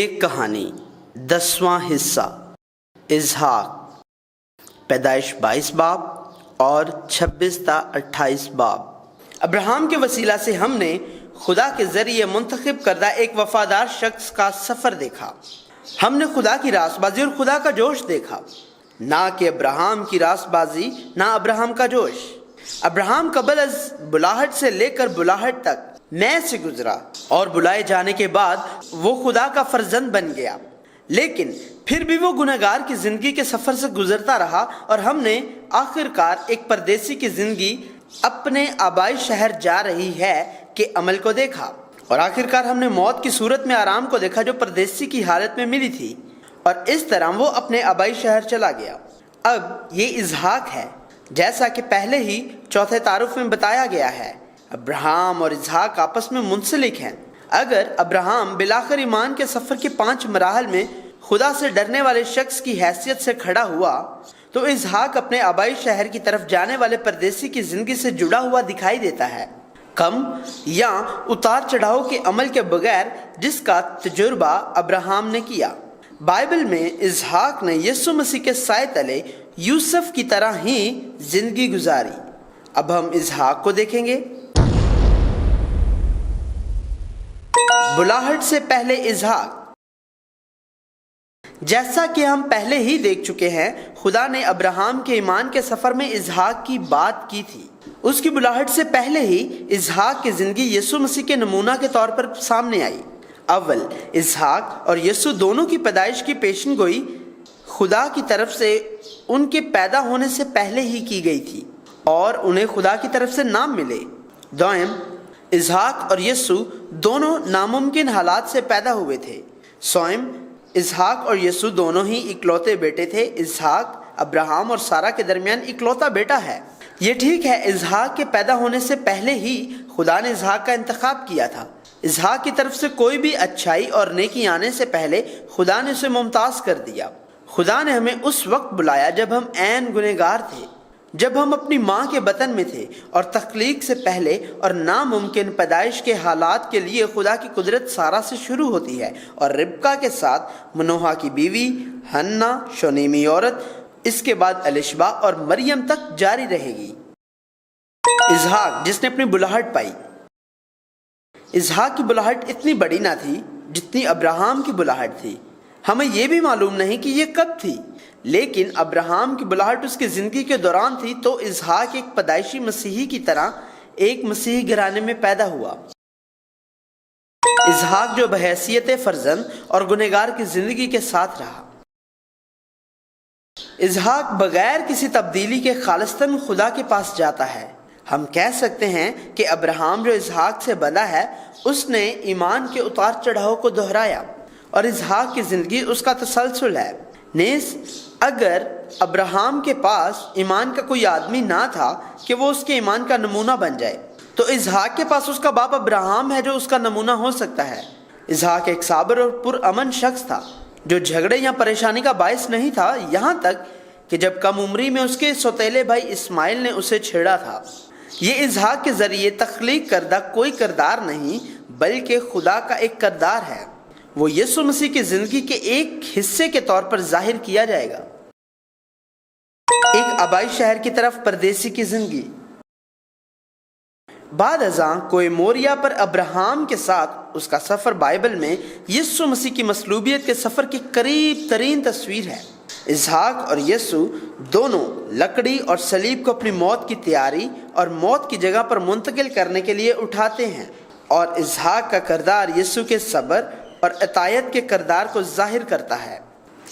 ایک کہانی 10واں حصہ اسحاق، پیدائش 22 باب اور 26 تا 28 باب۔ ابراہیم کے وسیلہ سے ہم نے خدا کے ذریعے منتخب کردہ ایک وفادار شخص کا سفر دیکھا۔ ہم نے خدا کی راست بازی اور خدا کا جوش دیکھا، نہ کہ ابراہیم کی راست بازی نہ ابراہیم کا جوش۔ ابراہیم قبل از بلاہٹ سے لے کر بلاہٹ تک میں سے گزرا اور بلائے جانے کے بعد وہ خدا کا فرزند بن گیا، لیکن پھر بھی وہ گنہگار کی زندگی کے سفر سے گزرتا رہا اور ہم نے آخر کار ایک پردیسی کی زندگی اپنے آبائی شہر جا رہی ہے کہ عمل کو دیکھا، اور آخر کار ہم نے موت کی صورت میں آرام کو دیکھا جو پردیسی کی حالت میں ملی تھی، اور اس طرح وہ اپنے آبائی شہر چلا گیا۔ اب یہ اسحاق ہے، جیسا کہ پہلے ہی چوتھے تعارف میں بتایا گیا ہے۔ ابراہیم اور اسحاق آپس میں منسلک ہیں۔ اگر ابراہیم بالآخر ایمان کے سفر کے 5 مراحل میں خدا سے ڈرنے والے شخص کی حیثیت سے کھڑا ہوا، تو اسحاق اپنے آبائی شہر کی طرف جانے والے پردیسی کی زندگی سے جڑا ہوا دکھائی دیتا ہے، کم یا اتار چڑھاؤ کے عمل کے بغیر جس کا تجربہ ابراہیم نے کیا۔ بائبل میں اسحاق نے یسوع مسیح کے سائے تلے یوسف کی طرح ہی زندگی گزاری۔ اب ہم اسحاق کو دیکھیں گے۔ بلاہٹ سے پہلے اسحاق۔ جیسا کہ ہم پہلے ہی دیکھ چکے ہیں، خدا نے ابراہیم کے ایمان کے سفر میں اسحاق کی بات کی تھی۔ اس کی بلاہٹ سے پہلے ہی اسحاق کی زندگی یسوع مسیح کے نمونہ کے طور پر سامنے آئی۔ اول اسحاق اور یسوع دونوں کی پیدائش کی پیشن گوئی خدا کی طرف سے ان کے پیدا ہونے سے پہلے ہی کی گئی تھی اور انہیں خدا کی طرف سے نام ملے۔ دوئم، اسحاق اور یسوع دونوں ناممکن حالات سے پیدا ہوئے تھے۔ سوئم، اسحاق اور یسوع دونوں ہی اکلوتے بیٹے تھے۔ اسحاق ابراہیم اور سارہ کے درمیان اکلوتا بیٹا ہے۔ یہ ٹھیک ہے، اسحاق کے پیدا ہونے سے پہلے ہی خدا نے اسحاق کا انتخاب کیا تھا۔ اسحاق کی طرف سے کوئی بھی اچھائی اور نیکی آنے سے پہلے خدا نے اسے ممتاز کر دیا۔ خدا نے ہمیں اس وقت بلایا جب ہم عین گنہگار تھے، جب ہم اپنی ماں کے بطن میں تھے، اور تخلیق سے پہلے اور ناممکن پیدائش کے حالات کے لیے خدا کی قدرت سارہ سے شروع ہوتی ہے اور ربکا کے ساتھ منوحہ کی بیوی حنا شونیمی عورت، اس کے بعد الشبا اور مریم تک جاری رہے گی۔ اسحاق جس نے اپنی بلاہٹ پائی۔ اسحاق کی بلاہٹ اتنی بڑی نہ تھی جتنی ابراہیم کی بلاہٹ تھی۔ ہمیں یہ بھی معلوم نہیں کہ یہ کب تھی، لیکن ابراہیم کی بلاہٹ اس کی زندگی کے دوران تھی، تو اسحاق ایک پیدائشی مسیحی کی طرح ایک مسیحی گھرانے میں پیدا ہوا۔ اسحاق جو بحیثیت فرزند اور گنہگار کی زندگی کے ساتھ رہا۔ اسحاق بغیر کسی تبدیلی کے خالصتاً خدا کے پاس جاتا ہے۔ ہم کہہ سکتے ہیں کہ ابراہیم جو اسحاق سے بندھا ہے، اس نے ایمان کے اتار چڑھاؤ کو دہرایا، اور اسحاق کی زندگی اس کا تسلسل ہے۔ نیز اگر ابراہیم کے پاس ایمان کا کوئی آدمی نہ تھا کہ وہ اس کے ایمان کا نمونہ بن جائے، تو اسحاق کے پاس اس کا باپ ابراہیم ہے جو اس کا نمونہ ہو سکتا ہے۔ اسحاق ایک صابر اور پرامن شخص تھا جو جھگڑے یا پریشانی کا باعث نہیں تھا، یہاں تک کہ جب کم عمری میں اس کے سوتیلے بھائی اسماعیل نے اسے چھیڑا تھا۔ یہ اسحاق کے ذریعے تخلیق کردہ کوئی کردار نہیں بلکہ خدا کا ایک کردار ہے، وہ یسوع مسیح کی زندگی کے ایک حصے کے طور پر ظاہر کیا جائے گا۔ ایک آبائی شہر کی طرف پردیسی کی زندگی۔ بعد ازاں کوہ موریا پر ابراہیم کے ساتھ اس کا سفر بائبل میں یسوع مسیح کی مصلوبیت کے سفر کی قریب ترین تصویر ہے۔ اسحاق اور یسوع دونوں لکڑی اور صلیب کو اپنی موت کی تیاری اور موت کی جگہ پر منتقل کرنے کے لیے اٹھاتے ہیں، اور اسحاق کا کردار یسوع کے صبر اور اطاعت کے کردار کو ظاہر کرتا ہے۔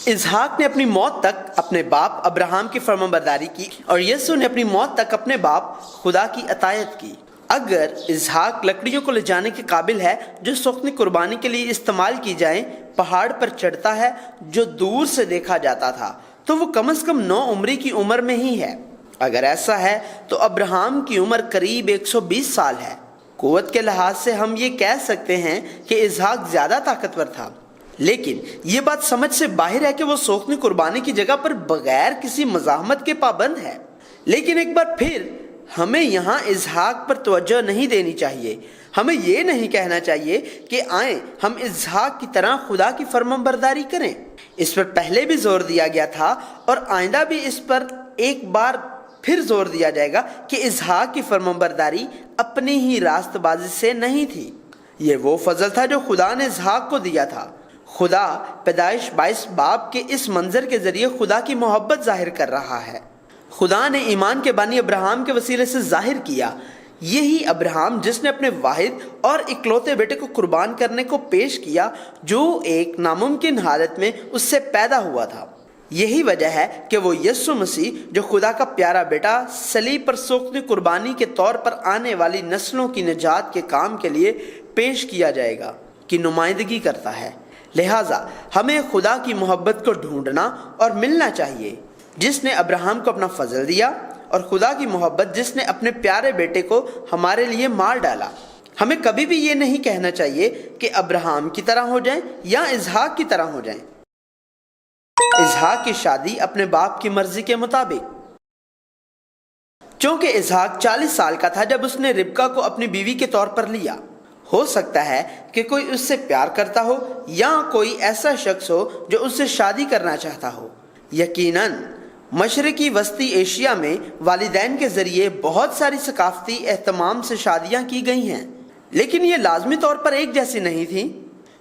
اسحاق نے اپنی موت تک اپنے باپ ابراہیم کی فرمانبرداری کی، اور یسوع نے اپنی موت تک اپنے باپ خدا کی اطاعت کی۔ اگر اسحاق لکڑیوں کو لے جانے کے قابل ہے جو سوختنی قربانی کے لیے استعمال کی جائیں، پہاڑ پر چڑھتا ہے جو دور سے دیکھا جاتا تھا، تو وہ کم از کم 9 عمری کی عمر میں ہی ہے۔ اگر ایسا ہے تو ابراہیم کی عمر قریب 120 سال ہے۔ قوت کے لحاظ سے ہم یہ کہہ سکتے ہیں کہ اسحاق زیادہ طاقتور تھا، لیکن یہ بات سمجھ سے باہر ہے کہ وہ سوختنی قربانی کی جگہ پر بغیر کسی مزاحمت کے پابند ہے۔ لیکن ایک بار پھر ہمیں یہاں اسحاق پر توجہ نہیں دینی چاہیے. ہمیں یہ نہیں کہنا چاہیے کہ آئیں ہم اسحاق کی طرح خدا کی فرمانبرداری کریں. اس پر پہلے بھی زور دیا گیا تھا اور آئندہ بھی اس پر ایک بار پھر زور دیا جائے گا کہ اسحاق کی فرمانبرداری اپنی ہی راست بازی سے نہیں تھی. یہ وہ فضل تھا جو خدا نے اسحاق کو دیا تھا. خدا پیدائش 22 باب کے اس منظر کے ذریعے خدا کی محبت ظاہر کر رہا ہے. خدا نے ایمان کے بانی ابراہم کے وسیلے سے ظاہر کیا. یہی ابراہم جس نے اپنے واحد اور اکلوتے بیٹے کو قربان کرنے کو پیش کیا، جو ایک ناممکن حالت میں اس سے پیدا ہوا تھا. یہی وجہ ہے کہ وہ یسوع مسیح جو خدا کا پیارا بیٹا صلیب پر سوختہ قربانی کے طور پر آنے والی نسلوں کی نجات کے کام کے لیے پیش کیا جائے گا کی نمائندگی کرتا ہے. لہٰذا ہمیں خدا کی محبت کو ڈھونڈنا اور ملنا چاہیے جس نے ابراہم کو اپنا فضل دیا، اور خدا کی محبت جس نے اپنے پیارے بیٹے کو ہمارے لیے مار ڈالا. ہمیں کبھی بھی یہ نہیں کہنا چاہیے کہ ابراہم کی طرح ہو جائیں یا اسحاق کی طرح ہو جائیں. اسحاق کی شادی اپنے باپ کی مرضی کے مطابق. چونکہ اسحاق 40 سال کا تھا جب اس نے ربکا کو اپنی بیوی کے طور پر لیا. ہو سکتا ہے کہ کوئی اس سے پیار کرتا ہو یا کوئی ایسا شخص ہو جو اس سے شادی کرنا چاہتا ہو. یقیناً مشرقی وسطی ایشیا میں والدین کے ذریعے بہت ساری ثقافتی اہتمام سے شادیاں کی گئی ہیں، لیکن یہ لازمی طور پر ایک جیسی نہیں تھیں،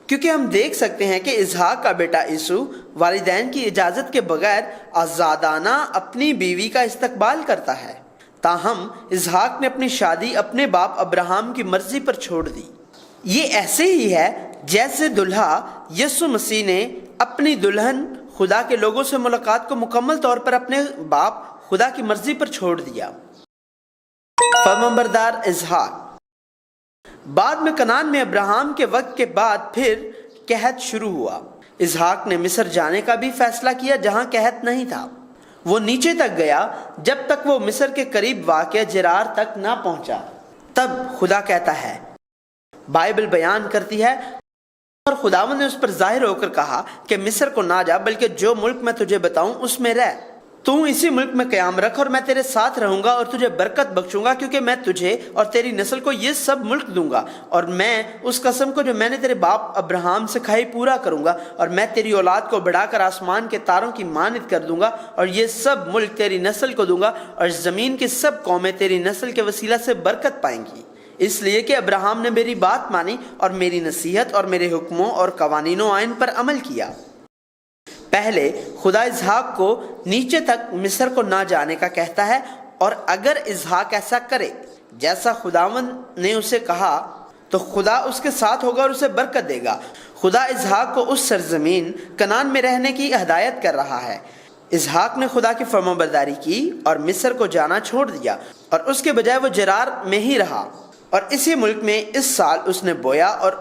کیونکہ ہم دیکھ سکتے ہیں کہ اسحاق کا بیٹا عیسو والدین کی اجازت کے بغیر آزادانہ اپنی بیوی کا استقبال کرتا ہے. تاہم اسحاق نے اپنی شادی اپنے باپ ابراہم کی مرضی پر چھوڑ دی. یہ ایسے ہی ہے جیسے دلہا یسوع مسیح نے اپنی دلہن خدا کے لوگوں سے ملاقات کو مکمل طور پر اپنے باپ خدا کی مرضی پر چھوڑ دیا. فرمانبردار اسحاق. بعد میں کنعان میں ابراہم کے وقت کے بعد پھر قحط شروع ہوا. اسحاق نے مصر جانے کا بھی فیصلہ کیا جہاں قحط نہیں تھا. وہ نیچے تک گیا جب تک وہ مصر کے قریب واقع جرار تک نہ پہنچا. تب خدا کہتا ہے، بائبل بیان کرتی ہے، اور خداوند نے اس پر ظاہر ہو کر کہا کہ مصر کو نہ جا، بلکہ جو ملک میں تجھے بتاؤں اس میں رہ. تو اسی ملک میں قیام رکھ اور میں تیرے ساتھ رہوں گا اور تجھے برکت بخشوں گا، کیونکہ میں تجھے اور تیری نسل کو یہ سب ملک دوں گا، اور میں اس قسم کو جو میں نے تیرے باپ ابراہم سے کھائی پورا کروں گا، اور میں تیری اولاد کو بڑھا کر آسمان کے تاروں کی مانند کر دوں گا، اور یہ سب ملک تیری نسل کو دوں گا، اور زمین کی سب قومیں تیری نسل کے وسیلہ سے برکت پائیں گی، اس لیے کہ ابراہم نے میری بات مانی اور میری نصیحت اور میرے حکموں اور قوانین و آئین پر عمل کیا. پہلے خدا اسحاق کو نیچے تک مصر کو نہ جانے کا کہتا ہے، اور اگر اسحاق ایسا کرے جیسا خداوند نے اسے کہا تو خدا اس کے ساتھ ہوگا اور اسے برکت دے گا. خدا اسحاق کو اس سرزمین کنعان میں رہنے کی ہدایت کر رہا ہے. اسحاق نے خدا کی فرمانبرداری کی اور مصر کو جانا چھوڑ دیا، اور اس کے بجائے وہ جرار میں ہی رہا، اور اسی ملک میں اس سال اس نے بویا اور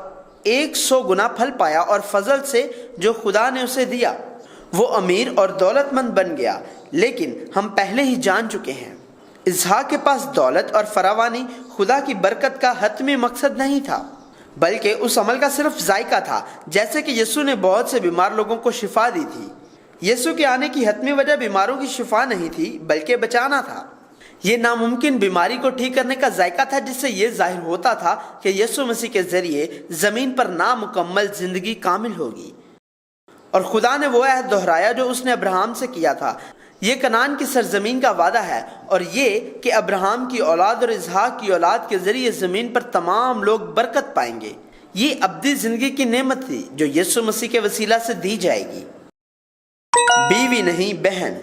100 گنا پھل پایا، اور فضل سے جو خدا نے اسے دیا وہ امیر اور دولت مند بن گیا. لیکن ہم پہلے ہی جان چکے ہیں اسحاق کے پاس دولت اور فراوانی خدا کی برکت کا حتمی مقصد نہیں تھا، بلکہ اس عمل کا صرف ذائقہ تھا. جیسے کہ یسوع نے بہت سے بیمار لوگوں کو شفا دی تھی. یسوع کے آنے کی حتمی وجہ بیماروں کی شفا نہیں تھی بلکہ بچانا تھا. یہ ناممکن بیماری کو ٹھیک کرنے کا ذائقہ تھا، جس سے یہ ظاہر ہوتا تھا کہ یسوع مسیح کے ذریعے زمین پر نامکمل زندگی کامل ہوگی. اور خدا نے وہ عہد دہرایا جو اس نے ابراہم سے کیا تھا. یہ کنعان کی سرزمین کا وعدہ ہے، اور یہ کہ ابراہم کی اولاد اور اسحاق کی اولاد کے ذریعے زمین پر تمام لوگ برکت پائیں گے. یہ ابدی زندگی کی نعمت تھی جو یسوع مسیح کے وسیلہ سے دی جائے گی. بیوی نہیں بہن.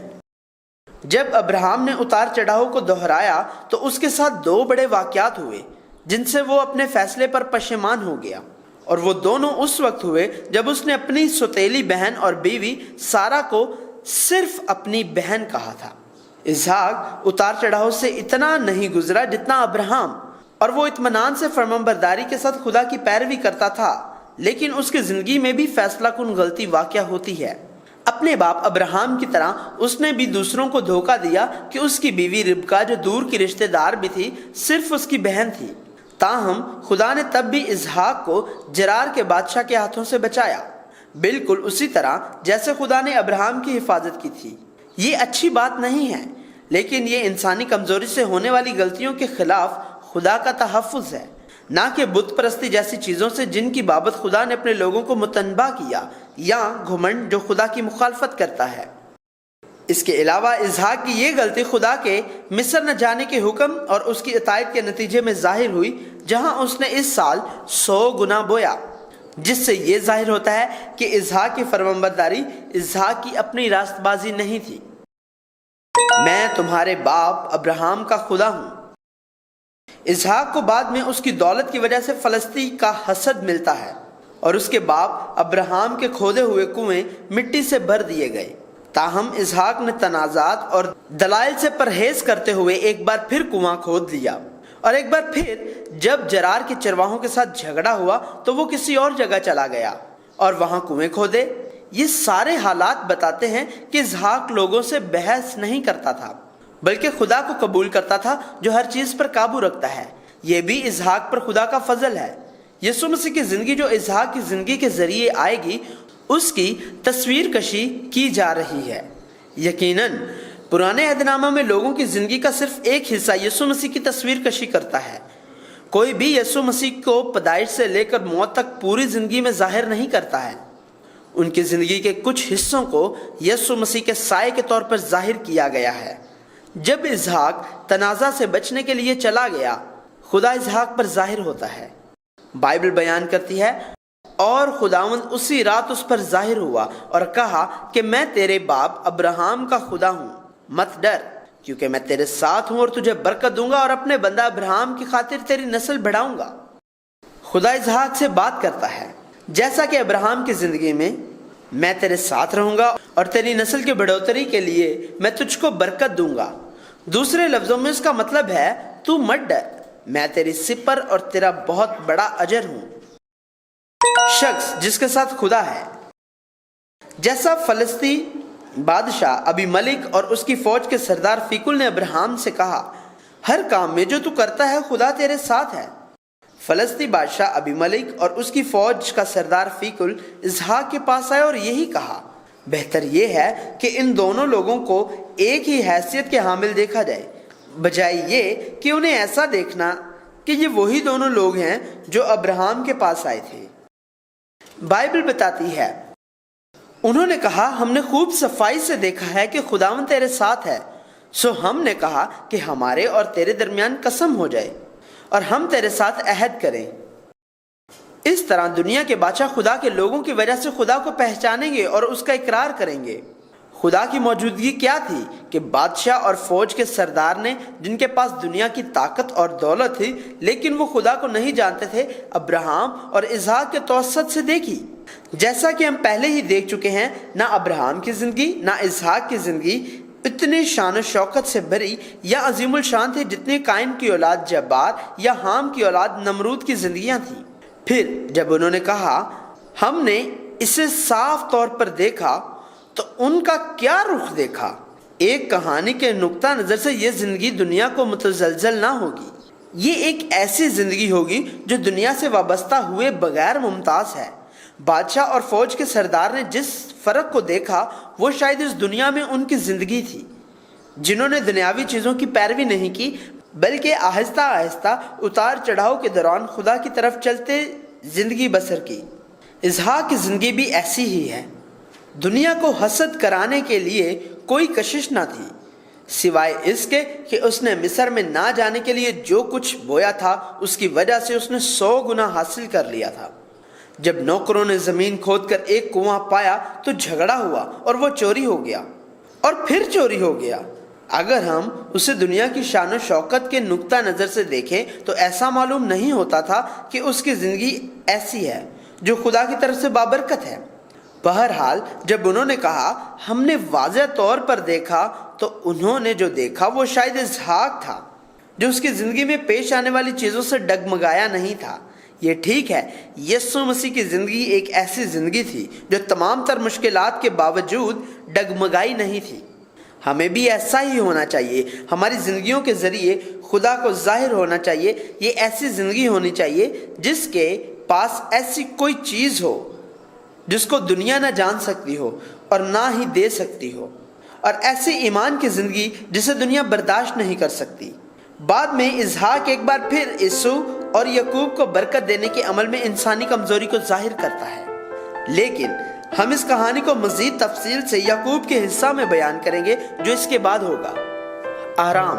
جب ابراہم نے اتار چڑھاؤ کو دہرایا تو اس کے ساتھ 2 بڑے واقعات ہوئے جن سے وہ اپنے فیصلے پر پشیمان ہو گیا، اور وہ دونوں اس وقت ہوئے جب اس نے اپنی سوتیلی بہن اور بیوی سارا کو صرف اپنی بہن کہا تھا. اسحاق اتار چڑھاؤ سے اتنا نہیں گزرا جتنا ابراہم، اور وہ اطمینان سے فرمانبرداری کے ساتھ خدا کی پیروی کرتا تھا. لیکن اس کی زندگی میں بھی فیصلہ کن غلطی واقع ہوتی ہے. اپنے باپ ابراہم کی طرح اس نے بھی دوسروں کو دھوکہ دیا کہ اس کی بیوی ربکا جو دور کی رشتہ دار بھی تھی صرف اس کی بہن تھی. تاہم خدا نے تب بھی اسحاق کو جرار کے بادشاہ کے ہاتھوں سے بچایا، بالکل اسی طرح جیسے خدا نے ابراہم کی حفاظت کی تھی. یہ اچھی بات نہیں ہے، لیکن یہ انسانی کمزوری سے ہونے والی غلطیوں کے خلاف خدا کا تحفظ ہے، نہ کہ بت پرستی جیسی چیزوں سے جن کی بابت خدا نے اپنے لوگوں کو متنبہ کیا، یا گھمنڈ جو خدا کی مخالفت کرتا ہے۔ اس کے علاوہ اسحاق کی یہ غلطی خدا کے مصر نہ جانے کے حکم اور اس کی اطاعت کے نتیجے میں ظاہر ہوئی، جہاں اس نے اس سال 100 گنا بویا، جس سے یہ ظاہر ہوتا ہے کہ اسحاق کی فرمانبرداری اسحاق کی اپنی راست بازی نہیں تھی۔ میں تمہارے باپ ابراہم کا خدا ہوں۔ اسحاق کو بعد میں اس کی دولت کی وجہ سے فلسطی کا حسد ملتا ہے، اور اس کے باپ ابراہم کے کھودے ہوئے کنویں مٹی سے بھر دیے گئے۔ تاہم اسحاق نے تنازعات اور دلائل سے پرہیز کرتے ہوئے ایک بار پھر کنواں کھود لیا، اور ایک بار پھر جب جرار کے چرواہوں کے ساتھ جھگڑا ہوا تو وہ کسی اور جگہ چلا گیا اور وہاں کنویں کھودے۔ یہ سارے حالات بتاتے ہیں کہ اسحاق لوگوں سے بحث نہیں کرتا تھا، بلکہ خدا کو قبول کرتا تھا جو ہر چیز پر قابو رکھتا ہے۔ یہ بھی اسحاق پر خدا کا فضل ہے۔ یسوع مسیح کی زندگی جو اسحاق کی زندگی کے ذریعے آئے گی، اس کی تصویر کشی کی جا رہی ہے۔ یقیناً پرانے عہد نامہ میں لوگوں کی زندگی کا صرف ایک حصہ یسوع مسیح کی تصویر کشی کرتا ہے۔ کوئی بھی یسوع مسیح کو پیدائش سے لے کر موت تک پوری زندگی میں ظاہر نہیں کرتا ہے۔ ان کی زندگی کے کچھ حصوں کو یسوع مسیح کے سائے کے طور پر ظاہر کیا گیا ہے۔ جب اسحاق تنازع سے بچنے کے لیے چلا گیا، خدا اسحاق پر ظاہر ہوتا ہے۔ بائبل بیان کرتی ہے، اور خداوند اسی رات اس پر ظاہر ہوا اور کہا کہ میں تیرے باپ ابراہم کا خدا ہوں، مت ڈر، کیونکہ میں تیرے ساتھ ہوں اور تجھے برکت دوں گا اور اپنے بندہ ابراہم کی خاطر تیری نسل بڑھاؤں گا۔ خدا اسحاق سے بات کرتا ہے، جیسا کہ ابراہم کی زندگی میں تیرے ساتھ رہوں گا اور تیری نسل کی بڑھوتری کے لیے میں تجھ کو برکت دوں گا۔ دوسرے لفظوں میں اس کا مطلب ہے تو مت ڈر، میں تیری سپر اور تیرا بہت بڑا اجر ہوں۔ شخص جس کے ساتھ خدا ہے، جیسا فلسطی بادشاہ ابی ملک اور اس کی فوج کے سردار فیکل نے ابراہم سے کہا، ہر کام میں جو تو کرتا ہے خدا تیرے ساتھ ہے۔ فلسطی بادشاہ ابی ملک اور اس کی فوج کا سردار فیکل اسحاق کے پاس آئے اور یہی کہا، بہتر یہ ہے کہ ان دونوں لوگوں کو ایک ہی حیثیت کے حامل دیکھا جائے، بجائے یہ کہ انہیں ایسا دیکھنا کہ یہ وہی دونوں لوگ ہیں جو ابراہم کے پاس آئے تھے۔ بائبل بتاتی ہے، انہوں نے کہا، ہم نے خوب صفائی سے دیکھا ہے کہ خداوند تیرے ساتھ ہے، سو ہم نے کہا کہ ہمارے اور تیرے درمیان قسم ہو جائے اور ہم تیرے ساتھ عہد کریں۔ اس طرح دنیا کے بادشاہ خدا کے لوگوں کی وجہ سے خدا کو پہچانیں گے اور اس کا اقرار کریں گے۔ خدا کی موجودگی کیا تھی کہ بادشاہ اور فوج کے سردار نے، جن کے پاس دنیا کی طاقت اور دولت تھی لیکن وہ خدا کو نہیں جانتے تھے، ابراہم اور اسحاق کے توسط سے دیکھی۔ جیسا کہ ہم پہلے ہی دیکھ چکے ہیں، نہ ابراہم کی زندگی نہ اسحاق کی زندگی اتنے شان و شوکت سے بھری یا عظیم الشان تھی جتنی قائن کی اولاد جبار یا حام کی اولاد نمرود کی زندگیاں تھیں۔ پھر جب انہوں نے کہا ہم نے اسے صاف طور پر دیکھا، تو ان کا کیا رخ دیکھا؟ ایک کہانی کے نقطہ نظر سے یہ زندگی دنیا کو متزلزل نہ ہوگی، یہ ایک ایسی زندگی ہوگی جو دنیا سے وابستہ ہوئے بغیر ممتاز ہے۔ بادشاہ اور فوج کے سردار نے جس فرق کو دیکھا وہ شاید اس دنیا میں ان کی زندگی تھی، جنہوں نے دنیاوی چیزوں کی پیروی نہیں کی بلکہ آہستہ آہستہ اتار چڑھاؤ کے دوران خدا کی طرف چلتے زندگی بسر کی۔ اسحاق کی زندگی بھی ایسی ہی ہے۔ دنیا کو حسد کرانے کے لیے کوئی کشش نہ تھی، سوائے اس کے کہ اس نے مصر میں نہ جانے کے لیے جو کچھ بویا تھا اس کی وجہ سے اس نے 100 گنا حاصل کر لیا تھا۔ جب نوکروں نے زمین کھود کر ایک کنواں پایا تو جھگڑا ہوا اور وہ چوری ہو گیا اور پھر چوری ہو گیا۔ اگر ہم اسے دنیا کی شان و شوکت کے نقطہ نظر سے دیکھیں تو ایسا معلوم نہیں ہوتا تھا کہ اس کی زندگی ایسی ہے جو خدا کی طرف سے بابرکت ہے۔ بہرحال جب انہوں نے کہا ہم نے واضح طور پر دیکھا، تو انہوں نے جو دیکھا وہ شاید اسحاق تھا، جو اس کی زندگی میں پیش آنے والی چیزوں سے ڈگمگایا نہیں تھا۔ یہ ٹھیک ہے، یسوع مسیح کی زندگی ایک ایسی زندگی تھی جو تمام تر مشکلات کے باوجود ڈگمگائی نہیں تھی۔ ہمیں بھی ایسا ہی ہونا چاہیے۔ ہماری زندگیوں کے ذریعے خدا کو ظاہر ہونا چاہیے۔ یہ ایسی زندگی ہونی چاہیے جس کے پاس ایسی کوئی چیز ہو جس کو دنیا نہ جان سکتی ہو اور نہ ہی دے سکتی ہو، اور ایسے ایمان کی زندگی جسے دنیا برداشت نہیں کر سکتی۔ بعد میں اسحاق ایک بار پھر عیسو اور یعقوب کو برکت دینے کے عمل میں انسانی کمزوری کو ظاہر کرتا ہے، لیکن ہم اس کہانی کو مزید تفصیل سے یعقوب کے حصہ میں بیان کریں گے جو اس کے بعد ہوگا۔ آرام۔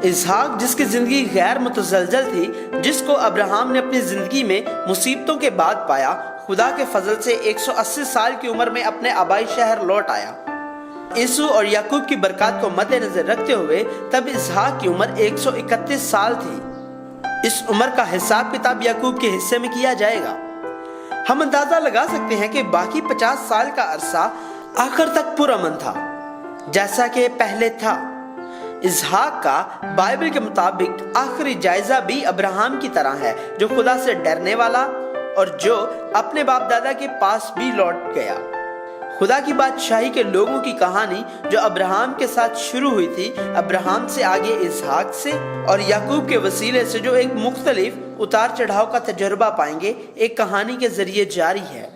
اسحاق جس کی زندگی غیر متزلزل تھی، جس کو ابراہیم نے اپنی زندگی میں مصیبتوں کے بعد پایا، خدا کے فضل سے 180 سال کی عمر میں اپنے آبائی شہر لوٹ آیا۔ عیسو اور یعقوب کی برکات کو مد نظر رکھتے ہوئے تب اسحاق کی عمر 131 سال تھی۔ اس عمر کا حساب کتاب یعقوب کے حصے میں کیا جائے گا۔ ہم اندازہ لگا سکتے ہیں کہ باقی 50 سال کا عرصہ آخر تک پرامن تھا، جیسا کہ پہلے تھا۔ اسحاق کا بائبل کے مطابق آخری جائزہ بھی ابراہیم کی طرح ہے، جو خدا سے ڈرنے والا اور جو اپنے باپ دادا کے پاس بھی لوٹ گیا۔ خدا کی بادشاہی کے لوگوں کی کہانی جو ابراہیم کے ساتھ شروع ہوئی تھی، ابراہیم سے آگے اسحاق سے اور یعقوب کے وسیلے سے جو ایک مختلف اتار چڑھاؤ کا تجربہ پائیں گے، ایک کہانی کے ذریعے جاری ہے۔